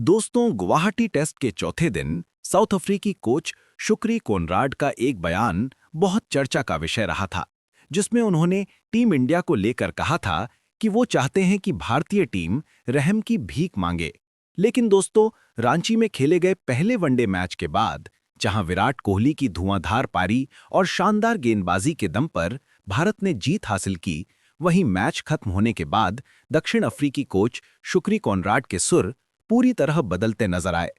दोस्तों, गुवाहाटी टेस्ट के चौथे दिन साउथ अफ्रीकी कोच शुक्री कोनराड का एक बयान बहुत चर्चा का विषय रहा था, जिसमें उन्होंने टीम इंडिया को लेकर कहा था कि वो चाहते हैं कि भारतीय टीम रहम की भीख मांगे। लेकिन दोस्तों, रांची में खेले गए पहले वनडे मैच के बाद, जहां विराट कोहली की धुआंधार पारी और शानदार गेंदबाजी के दम पर भारत ने जीत हासिल की, वहीं मैच खत्म होने के बाद दक्षिण अफ्रीकी कोच शुक्री कोनराड के सुर पूरी तरह बदलते नजर आए।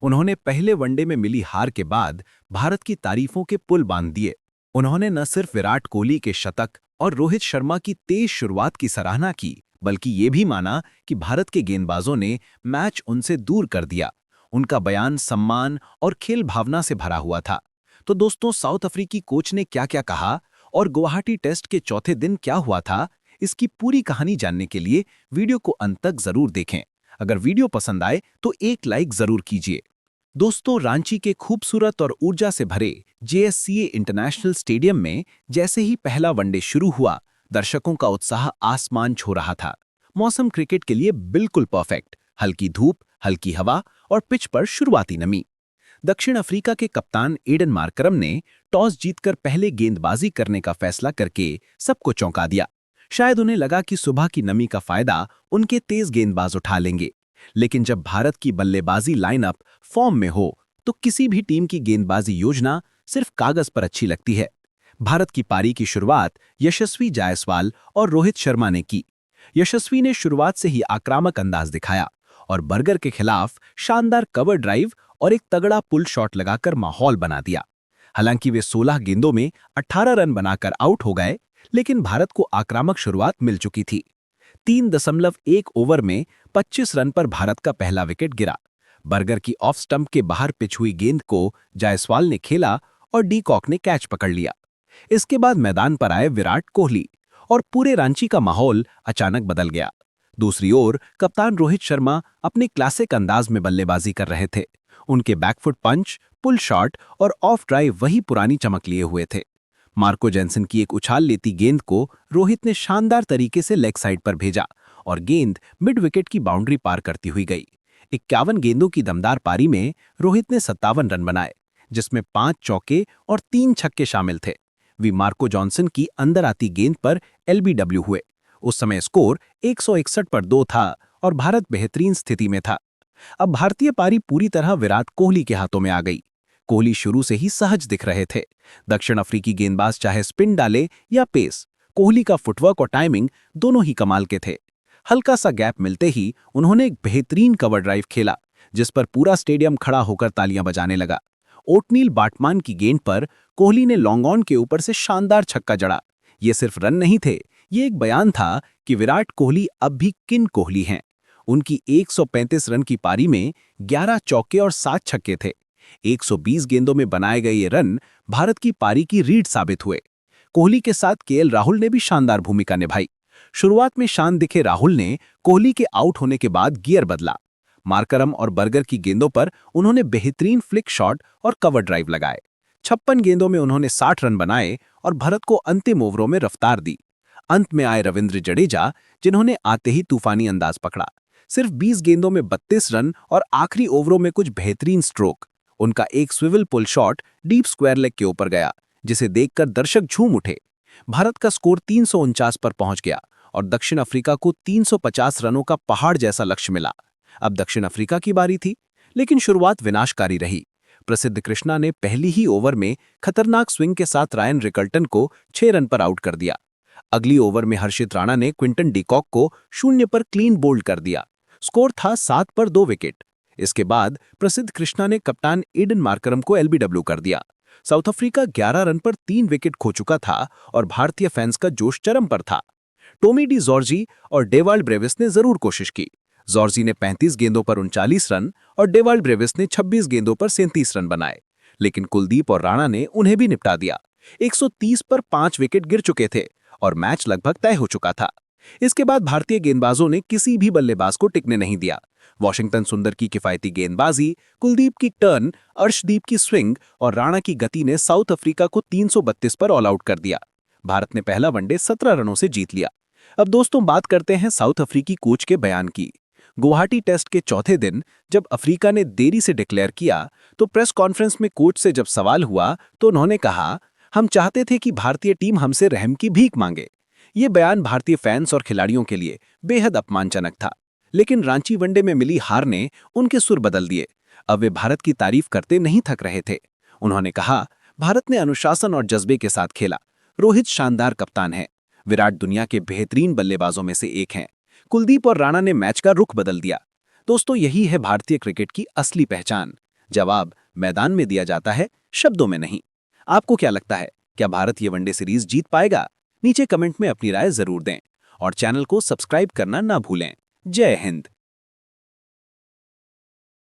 उन्होंने पहले वनडे में मिली हार के बाद भारत की तारीफों के पुल बांध दिए। उन्होंने न सिर्फ विराट कोहली के शतक और रोहित शर्मा की तेज शुरुआत की सराहना की, बल्कि ये भी माना कि भारत के गेंदबाजों ने मैच उनसे दूर कर दिया। उनका बयान सम्मान और खेल भावना से भरा हुआ था। तो दोस्तों, साउथ अफ्रीकी कोच ने क्या-क्या कहा और गुवाहाटी टेस्ट के चौथे दिन क्या हुआ था, इसकी पूरी कहानी जानने के लिए वीडियो को अंत तक जरूर देखें। अगर वीडियो पसंद आए तो एक लाइक जरूर कीजिए। दोस्तों, रांची के खूबसूरत और ऊर्जा से भरे जेएससीए इंटरनेशनल स्टेडियम में जैसे ही पहला वनडे शुरू हुआ, दर्शकों का उत्साह आसमान छू रहा था। मौसम क्रिकेट के लिए बिल्कुल परफेक्ट, हल्की धूप, हल्की हवा और पिच पर शुरुआती नमी। दक्षिण अफ्रीका के कप्तान एडन मार्करम ने टॉस जीतकर पहले गेंदबाजी करने का फैसला करके सबको चौंका दिया। शायद उन्हें लगा कि सुबह की नमी का फायदा उनके तेज गेंदबाज उठा लेंगे। लेकिन जब भारत की बल्लेबाजी लाइनअप फॉर्म में हो, तो किसी भी टीम की गेंदबाजी योजना सिर्फ कागज पर अच्छी लगती है। भारत की पारी की शुरुआत यशस्वी जायसवाल और रोहित शर्मा ने की। यशस्वी ने शुरुआत से ही आक्रामक अंदाज दिखाया और बर्गर के खिलाफ शानदार कवर ड्राइव और एक तगड़ा पुल शॉट लगाकर माहौल बना दिया। हालांकि वे 16 गेंदों में 18 रन बनाकर आउट हो गए, लेकिन भारत को आक्रामक शुरुआत मिल चुकी थी। 3.1 ओवर में 25 रन पर भारत का पहला विकेट गिरा। बर्गर की ऑफ स्टंप के बाहर पिच हुई गेंद को जायसवाल ने खेला और डी कॉक ने कैच पकड़ लिया। इसके बाद मैदान पर आए विराट कोहली और पूरे रांची का माहौल अचानक बदल गया। दूसरी ओर कप्तान रोहित शर्मा अपने क्लासिक अंदाज में बल्लेबाजी कर रहे थे। उनके बैकफुट पंच, पुल शॉट और ऑफ ड्राइव वही पुरानी चमक लिए हुए थे। मार्को जेन्सन की एक उछाल लेती गेंद को रोहित ने शानदार तरीके से लेग साइड पर भेजा और गेंद मिड विकेट की बाउंड्री पार करती हुई गई। 51 गेंदों की दमदार पारी में रोहित ने 57 रन बनाए, जिसमें 5 चौके और 3 छक्के शामिल थे। वी मार्को जॉनसन की अंदर आती गेंद पर एलबीडब्ल्यू हुए। उस समय स्कोर 161 पर 2 था और भारत बेहतरीन स्थिति में था। अब भारतीय पारी पूरी तरह विराट कोहली के हाथों में आ गई। कोहली शुरू से ही सहज दिख रहे थे। दक्षिण अफ्रीकी गेंदबाज चाहे स्पिन डाले या पेस, कोहली का फुटवर्क और टाइमिंग दोनों ही कमाल के थे। हल्का सा गैप मिलते ही उन्होंने एक बेहतरीन कवर ड्राइव खेला, जिस पर पूरा स्टेडियम खड़ा होकर तालियां बजाने लगा। ओटनील बाटमान की गेंद पर कोहली ने लॉन्ग ऑन के ऊपर से शानदार छक्का जड़ा। ये सिर्फ रन नहीं थे, ये एक बयान था कि विराट कोहली अब भी किन कोहली हैं। उनकी 135 रन की पारी में 11 चौके और 7 छक्के थे। 120 गेंदों में बनाए गए ये रन भारत की पारी की रीढ़ साबित हुए। कोहली के साथ केएल राहुल ने भी शानदार भूमिका निभाई। शुरुआत में शांत दिखे राहुल ने कोहली के आउट होने के बाद गियर बदला। मार्करम और बर्गर की गेंदों पर उन्होंने बेहतरीन फ्लिक शॉट और कवर ड्राइव लगाए। 56 गेंदों में उन्होंने 60 रन बनाए और भारत को अंतिम ओवरों में रफ्तार दी। अंत में आए रविंद्र जडेजा, जिन्होंने आते ही तूफानी अंदाज पकड़ा। सिर्फ 20 गेंदों में 32 रन और आखिरी ओवरों में कुछ बेहतरीन स्ट्रोक। उनका एक swivel pull shot deep square leg के ऊपर गया, जिसे देखकर दर्शक झूम उठे। भारत का स्कोर 349 पर पहुंच गया और दक्षिण अफ्रीका को 350 रनों का पहाड़ जैसा लक्ष्य मिला। अब दक्षिण अफ्रीका की बारी थी, लेकिन शुरुआत विनाशकारी रही। प्रसिद्ध कृष्णा ने पहली ही ओवर में खतरनाक स्विंग के साथ रायन रिकल्टन को 6 रन पर आउट कर दिया। अगली ओवर में हर्षित राणा ने क्विंटन डीकॉक को 0 पर क्लीन बोल्ड कर दिया। स्कोर था 7 पर 2 विकेट। इसके बाद प्रसिद्ध कृष्णा ने कप्तान एडन मार्करम को एलबीडब्ल्यू कर दिया। साउथ अफ्रीका 11 रन पर 3 विकेट खो चुका था और भारतीय फैंस का जोश चरम पर था। टॉमी डी जॉर्जी और डेवाल्ड ब्रेविस ने जरूर कोशिश की। जॉर्जी ने 35 गेंदों पर 39 रन और डेवाल्ड ब्रेविस ने 26 गेंदों पर 37 रन बनाए, लेकिन कुलदीप और राणा ने उन्हें भी निपटा दिया। 130 पर 5 विकेट गिर चुके थे और मैच लगभग तय हो चुका था। इसके बाद भारतीय गेंदबाजों ने किसी भी बल्लेबाज को टिकने नहीं दिया। वॉशिंगटन सुंदर की किफायती गेंदबाजी, कुलदीप की टर्न, अर्शदीप की स्विंग और राणा की गति ने साउथ अफ्रीका को 332 पर ऑल आउट कर दिया। भारत ने पहला वनडे 17 रनों से जीत लिया। अब दोस्तों, बात करते हैं साउथ अफ्रीकी कोच के बयान की। गुवाहाटी टेस्ट के चौथे दिन जब अफ्रीका ने देरी से डिक्लेयर किया तो प्रेस कॉन्फ्रेंस में कोच से जब सवाल हुआ तो उन्होंने कहा, हम चाहते थे कि भारतीय टीम हमसे रहम की भीख मांगे। ये बयान भारतीय फैंस और खिलाड़ियों के लिए बेहद अपमानजनक था। लेकिन रांची वनडे में मिली हार ने उनके सुर बदल दिए। अब वे भारत की तारीफ करते नहीं थक रहे थे। उन्होंने कहा, भारत ने अनुशासन और जज्बे के साथ खेला। रोहित शानदार कप्तान है। विराट दुनिया के बेहतरीन बल्लेबाजों में से एक हैं। कुलदीप और राणा ने मैच का रुख बदल दिया। दोस्तों, यही है भारतीय क्रिकेट की असली पहचान। जवाब मैदान में दिया जाता है, शब्दों में नहीं। आपको क्या लगता है, क्या भारत ये वनडे सीरीज जीत पाएगा? नीचे कमेंट में अपनी राय जरूर दें और चैनल को सब्सक्राइब करना ना भूलें। जय हिंद।